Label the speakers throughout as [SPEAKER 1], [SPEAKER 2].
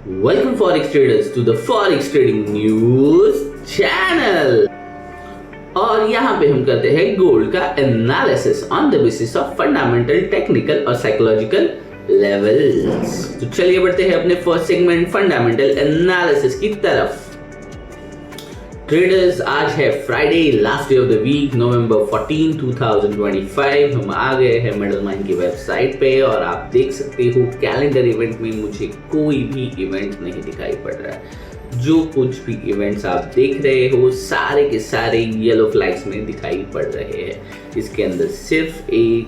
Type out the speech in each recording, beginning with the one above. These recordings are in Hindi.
[SPEAKER 1] Welcome Forex traders to the Forex Trading News channel। और यहाँ पे हम करते हैं गोल्ड का analysis on the basis of fundamental, technical और साइकोलॉजिकल लेवल्स। तो चलिए बढ़ते हैं अपने फर्स्ट सेगमेंट फंडामेंटल एनालिसिस की तरफ। ट्रेडर्स, आज है Friday, last day of the week, November 14, 2025। हम आ गए हैं मेडल माइन की वेबसाइट पे और आप देख सकते हो कैलेंडर इवेंट में मुझे कोई भी इवेंट नहीं दिखाई पड़ रहा है। जो कुछ भी इवेंट्स आप देख रहे हो सारे के सारे येलो फ्लैग्स में दिखाई पड़ रहे हैं। इसके अंदर सिर्फ एक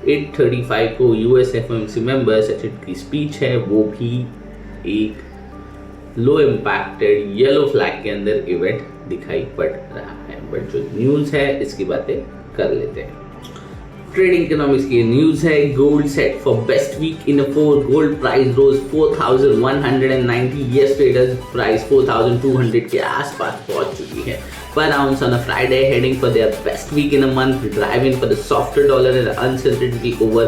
[SPEAKER 1] 8:35 को यूएस एफओएमसी मेंबर सचिन की स्पीच है, वो भी एक लो इम्पैक्टेड येलो फ्लैग के अंदर इवेंट दिखाई पड़ रहा है। बट जो न्यूज़ है इसकी बातें कर लेते हैं। ट्रेडिंग इकोनॉमिक्स की न्यूज़ है, gold set for best week in a four, gold price rose 4190, yes traders price 4200 के आसपास पहुंच चुकी है per ounce on a Friday, heading for their best week in a month, driving for the softer dollar and uncertainty over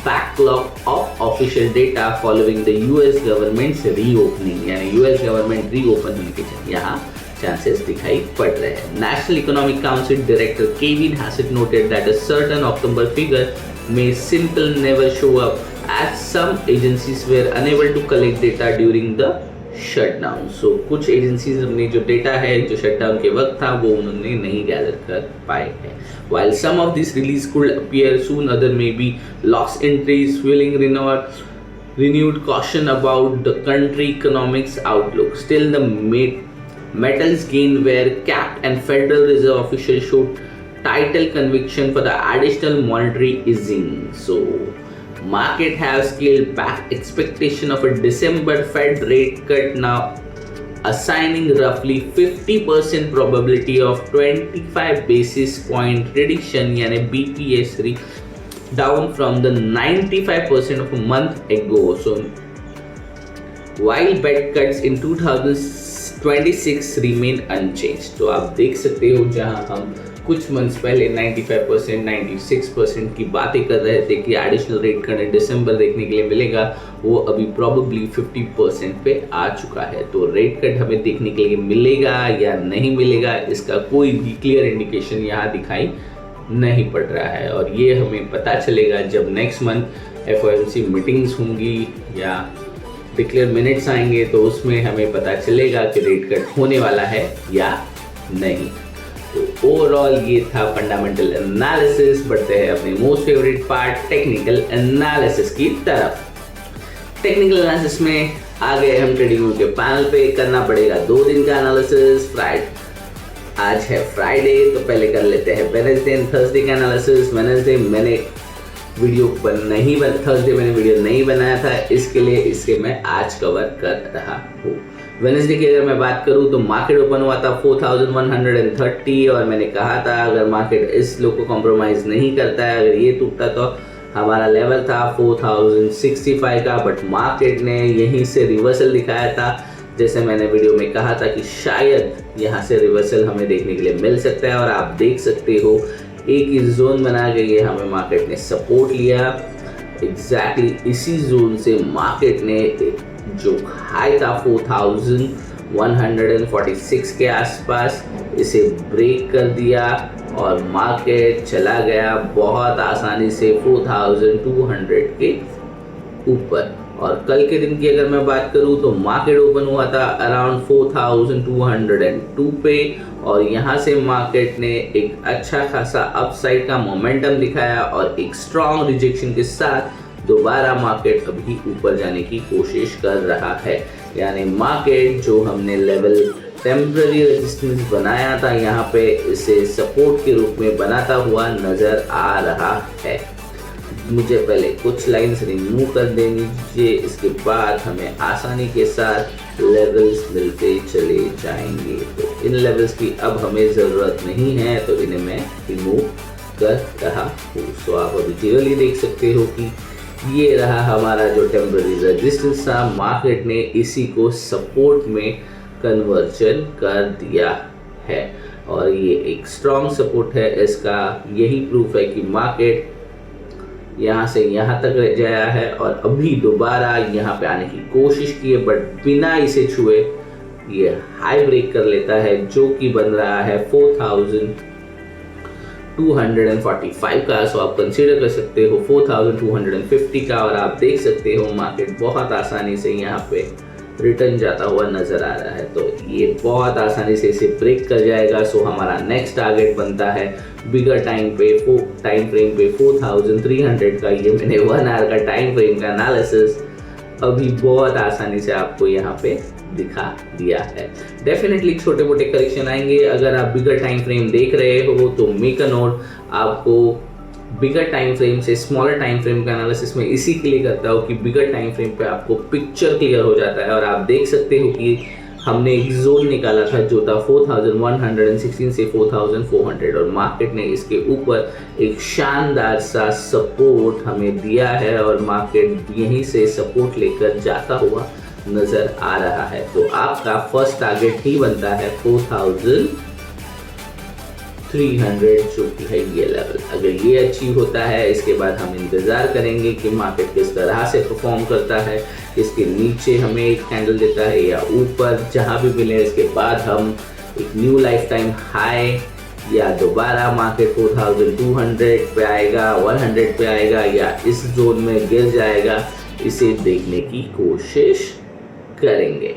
[SPEAKER 1] backlog of official data following the US government's reopening। यानी US गवर्नमेंट रीओपन होने के यहाँ चांसेस दिखाई पड़ रहे हैं। National economic council director Kevin Hassett noted that a certain October figure may simply never show up as some agencies were unable to collect data during the shutdown. So कुछ एजेंसीज अपने जो डेटा है जो शटडाउन के वक्त था वो उन्होंने नहीं गैदर कर पाए हैं। While some of this release could appear soon, other may be lost entries, fueling renewed caution about the country economics outlook. Still, the metals gain were capped and Federal Reserve officials showed title conviction for the additional monetary easing. So market have scaled back expectation of a December Fed rate cut, now assigning roughly 50% probability of 25 basis point reduction यानी BPS down from the 95% of a month ago. So while Fed cuts in 2026 remain unchanged। तो आप देख सकते हो जहां हम कुछ मंथ्स पहले 95%, 96% की बातें कर रहे थे कि एडिशनल रेट कट दिसंबर देखने के लिए मिलेगा, वो अभी प्रॉबेबली 50% पे आ चुका है। तो रेट कट हमें देखने के लिए मिलेगा या नहीं मिलेगा इसका कोई भी क्लियर इंडिकेशन यहाँ दिखाई नहीं पड़ रहा है। और ये हमें पता चलेगा जब नेक्स्ट मंथ एफओएमसी मीटिंग्स होंगी या डिक्लेयर मिनट्स आएंगे, तो उसमें हमें पता चलेगा कि रेट कट होने वाला है या नहीं। तो ओवरऑल ये था फंडामेंटल एनालिसिस। बढ़ते हैं अपने most favourite part technical analysis की तरफ। टेक्निकल एनालिसिस में आ गए हम ट्रेडिंग के पैनल पे। करना पड़ेगा 2 दिन का एनालिसिस। आज है फ्राइडे, तो पहले कर लेते हैं वेडनेसडे एंड थर्सडे का एनालिसिस। वेडनेसडे मैंने थर्सडे मैंने वीडियो नहीं बनाया था, इसके लिए इसे मैं आज कवर कर रहा हूँ। वेडनेसडे की अगर मैं बात करूं तो मार्केट ओपन हुआ था 4130 और मैंने कहा था अगर मार्केट इस लो को कॉम्प्रोमाइज नहीं करता है, अगर ये टूटता तो हमारा लेवल था 4065 का। बट मार्केट ने यहीं से रिवर्सल दिखाया था, जैसे मैंने वीडियो में कहा था कि शायद यहाँ से रिवर्सल हमें देखने के लिए मिल सकता है। और आप देख सकते हो एक ही जोन बना के ये हमें मार्केट ने सपोर्ट लिया। एग्जैक्टली इसी जोन से मार्केट ने जो हाई था 4146 के आसपास, इसे ब्रेक कर दिया और मार्केट चला गया बहुत आसानी से 4200 के ऊपर। और कल के दिन की अगर मैं बात करूं तो मार्केट ओपन हुआ था अराउंड 4202 पे और यहाँ से मार्केट ने एक अच्छा खासा अपसाइड का मोमेंटम दिखाया और एक स्ट्रॉन्ग रिजेक्शन के साथ दोबारा मार्केट अभी ऊपर जाने की कोशिश कर रहा है। यानी मार्केट जो हमने लेवल टेम्पररी रेजिस्टेंस बनाया था यहाँ पे, इसे सपोर्ट के रूप में बनाता हुआ नजर आ रहा है। मुझे पहले कुछ लाइंस रिमूव कर देनी चाहिए, इसके बाद हमें आसानी के साथ लेवल्स मिलते चले जाएंगे। तो इन लेवल्स की अब हमें ज़रूरत नहीं है, तो इन्हें मैं रिमूव कर रहा हूँ। सो आप अभी क्लियरली देख सकते हो कि ये रहा हमारा जो टेम्पररी रेजिस्टेंस था, मार्केट ने इसी को सपोर्ट में कन्वर्जन कर दिया है और ये एक स्ट्रॉन्ग सपोर्ट है। इसका यही प्रूफ है कि मार्केट यहाँ से यहाँ तक रह गया है और अभी दोबारा यहाँ पे आने की कोशिश की है, बट बिना इसे छुए ये हाई ब्रेक कर लेता है, जो कि बन रहा है 4245 का। सो आप कंसीडर कर सकते हो 4250 का, और आप देख सकते हो मार्केट बहुत आसानी से यहाँ पे रिटर्न जाता हुआ नजर आ रहा है। तो ये बहुत आसानी से इसे ब्रेक कर जाएगा। सो हमारा नेक्स्ट टारगेट बनता है बिगर टाइम फ्रेम पे 4300 का। ये मैंने 1 आवर का टाइम फ्रेम का एनालिसिस अभी बहुत आसानी से आपको यहाँ पे दिखा दिया है। डेफिनेटली छोटे मोटे करेक्शन आएंगे। अगर आप बिगर टाइम फ्रेम देख रहे हो तो मेक अ नोट, आपको बिगर टाइम फ्रेम से स्मॉलर टाइम फ्रेम का एनालिसिस में इसी के लिए करता हूँ कि बिगर टाइम फ्रेम पे आपको पिक्चर क्लियर हो जाता है। और आप देख सकते हो कि हमने एक जोन निकाला था जो था 4116 से 4400, और मार्केट ने इसके ऊपर एक शानदार सा सपोर्ट हमें दिया है और मार्केट यहीं से सपोर्ट लेकर जाता हुआ नजर आ रहा है। तो आपका फर्स्ट टारगेट ही बनता है 4300, जो कि है ये लेवल। अगर ये अचीव होता है, इसके बाद हम इंतजार करेंगे कि मार्केट किस तरह से परफॉर्म करता है। इसके नीचे हमें एक कैंडल देता है या ऊपर, जहां भी मिले, इसके बाद हम एक न्यू लाइफ टाइम हाई या दोबारा मार्केट 4200 पे आएगा, 100 पे आएगा या इस जोन में गिर जाएगा, इसे देखने की कोशिश करेंगे।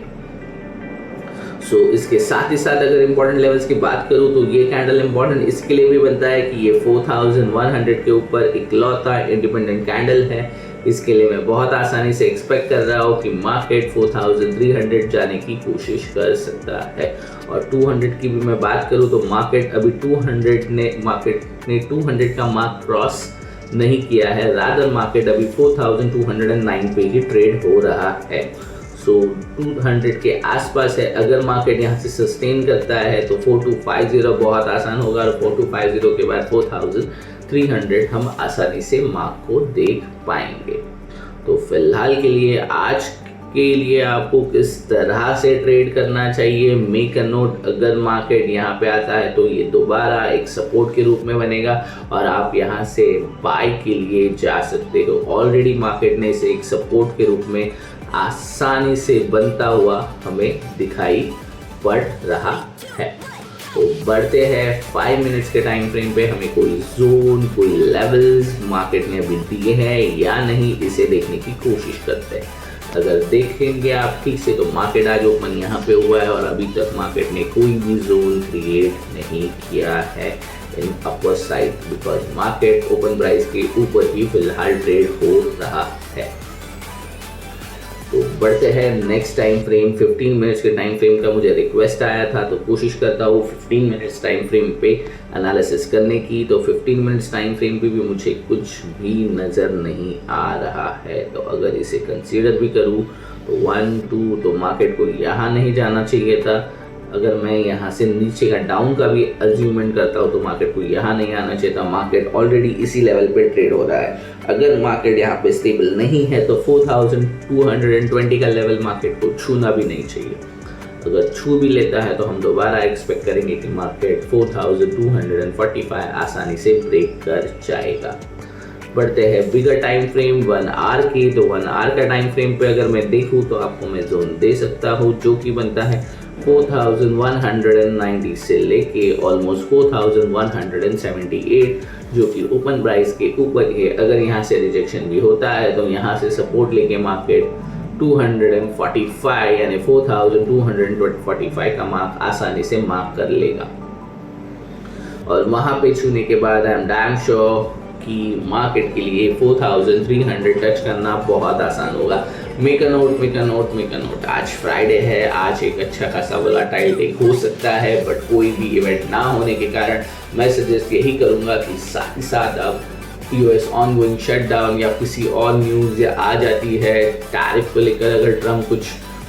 [SPEAKER 1] सो इसके साथ ही साथ अगर इंपॉर्टेंट लेवल्स की बात करूं तो ये कैंडल इंपॉर्टेंट इसके लिए भी बनता है कि ये 4100 के ऊपर इकलौता इंडिपेंडेंट कैंडल है। इसके लिए मैं बहुत आसानी से एक्सपेक्ट कर रहा हूँ कि मार्केट 4300 जाने की कोशिश कर सकता है। और 200 की भी मैं बात करूँ तो मार्केट अभी 200 ने 200 का मार्क क्रॉस नहीं किया है। रादर मार्केट अभी 4209 पे ही ट्रेड हो रहा है। सो 200 के आसपास है। अगर मार्केट यहाँ से सस्टेन करता है तो 4250 बहुत आसान होगा, और 4250 के बाद 4300 हम आसानी से मार्क को देख पाएंगे। तो फिलहाल के लिए आज के लिए आपको किस तरह से ट्रेड करना चाहिए, मेक अ नोट। अगर मार्केट यहाँ पे आता है तो ये दोबारा एक सपोर्ट के रूप में बनेगा और आप यहाँ से बाय के लिए जा सकते हो। ऑलरेडी मार्केट ने इसे एक सपोर्ट के रूप में आसानी से बनता हुआ हमें दिखाई पड़ रहा है। तो बढ़ते हैं 5 मिनट्स के टाइम फ्रेम पे। हमें कोई जोन, कोई लेवल्स मार्केट ने अभी दिए हैं या नहीं, इसे देखने की कोशिश करते हैं। अगर देखेंगे आप ठीक से तो मार्केट आज ओपन यहाँ पे हुआ है और अभी तक मार्केट ने कोई भी जोन क्रिएट नहीं किया है in upper side, because market open price के ऊपर ही फिलहाल ट्रेड हो रहा है। तो बढ़ते हैं नेक्स्ट टाइम फ्रेम 15 मिनट्स के टाइम फ्रेम का मुझे रिक्वेस्ट आया था, तो कोशिश करता हूँ 15 मिनट्स टाइम फ्रेम पे एनालिसिस करने की। तो 15 मिनट्स टाइम फ्रेम पे भी मुझे कुछ भी नज़र नहीं आ रहा है। तो अगर इसे कंसीडर भी करूँ तो 1 2 तो मार्केट को यहाँ नहीं जाना चाहिए था। अगर मैं यहाँ से नीचे का डाउन का भी अज्यूमेंट करता हूँ तो मार्केट को यहाँ नहीं आना चाहिए था। मार्केट ऑलरेडी इसी लेवल पे ट्रेड हो रहा है। अगर मार्केट यहाँ पे स्टेबल नहीं है तो 4220 का लेवल मार्केट को छूना भी नहीं चाहिए। अगर छू भी लेता है तो हम दोबारा एक्सपेक्ट करेंगे कि मार्केट 4245 आसानी से ब्रेक कर जाएगा। बढ़ते हैं बिगर टाइम फ्रेम 1 आवर की। तो 1 आवर का टाइम फ्रेम पे अगर मैं देखूँ तो आपको मैं जोन दे सकता हूँ जो कि बनता है 4190 से लेके ऑलमोस्ट 4178, जो कि ओपन प्राइस के ऊपर है। अगर यहाँ से रिजेक्शन भी होता है तो यहाँ से सपोर्ट लेके मार्केट 245 यानी 4245 का मार्क आसानी से मार्क कर लेगा। और वहाँ पे छूने के बाद आई एम डैम श्योर कि मार्केट के लिए 4300 टच करना बहुत आसान होगा। मेक अ नोट, आज फ्राइडे है, आज एक अच्छा खासा वोलेटाइल डे हो सकता है, बट कोई भी इवेंट ना होने के कारण मैं सजेस्ट यही करूँगा कि साथ ही साथ अब यूएस ऑनगोइंग शटडाउन या किसी और न्यूज़ या आ जाती है टैरिफ को लेकर, अगर ट्रम्प कुछ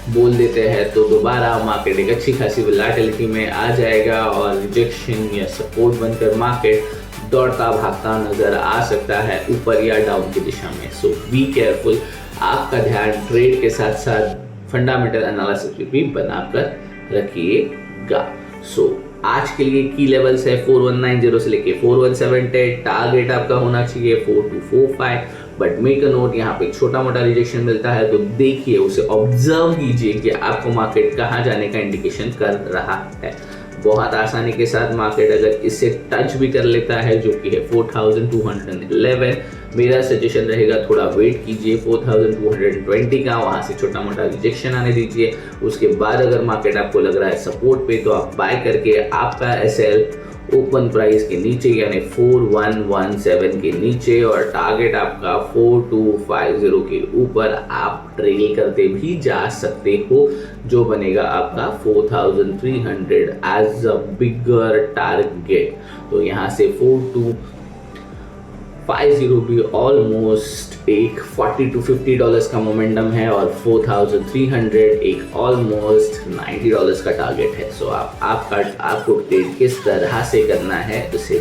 [SPEAKER 1] बोल देते हैं तो दोबारा मार्केट एक अच्छी खासी वोलेटिलिटी में आ जाएगा और रिजेक्शन या सपोर्ट बनकर मार्केट दौड़ता भागता नजर आ सकता है ऊपर या डाउन की दिशा में। सो बी केयरफुल। आपका ध्यान ट्रेड के साथ साथ फंडामेंटल एनालिसिस भी बनाकर रखिएगा। सो आज के लिए की लेवल्स है 4190 से लेके 4170, टारगेट आपका होना चाहिए 4245, बट मेक अ नोट, यहाँ पे एक छोटा मोटा रिजेक्शन मिलता है तो देखिए, उसे ऑब्जर्व कीजिए कि आपको मार्केट कहाँ जाने का इंडिकेशन कर रहा है। बहुत आसानी के साथ मार्केट अगर इसे टच भी कर लेता है, जो कि है 4211, मेरा सजेशन रहेगा थोड़ा वेट कीजिए 4220 का, वहाँ से छोटा मोटा रिजेक्शन आने दीजिए। उसके बाद अगर मार्केट आपको लग रहा है सपोर्ट पे, तो आप बाय करके आपका एसएल ओपन प्राइस के नीचे यानी 4117 के नीचे और टारगेट आपका 4250 के ऊपर आप ट्रेल करते भी जा सकते हो, जो बनेगा आपका 4300 एज अ बिगर टारगेट। तो यहाँ से 4250 भी ऑलमोस्ट एक $40 to $50 का मोमेंटम है और 4300 एक ऑलमोस्ट $90 का टारगेट है। सो आपको ट्रेड किस तरह से करना है उसे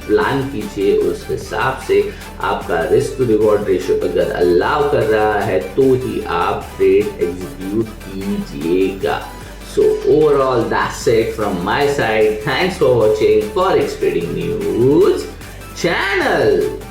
[SPEAKER 1] प्लान कीजिए, उस हिसाब से आपका रिस्क टू रिवॉर्ड रेशियो अगर अलाउ कर रहा है तो ही आप ट्रेड एग्जीक्यूट कीजिएगा। So overall, that's it from my side. Thanks for watching Forex Trading News channel.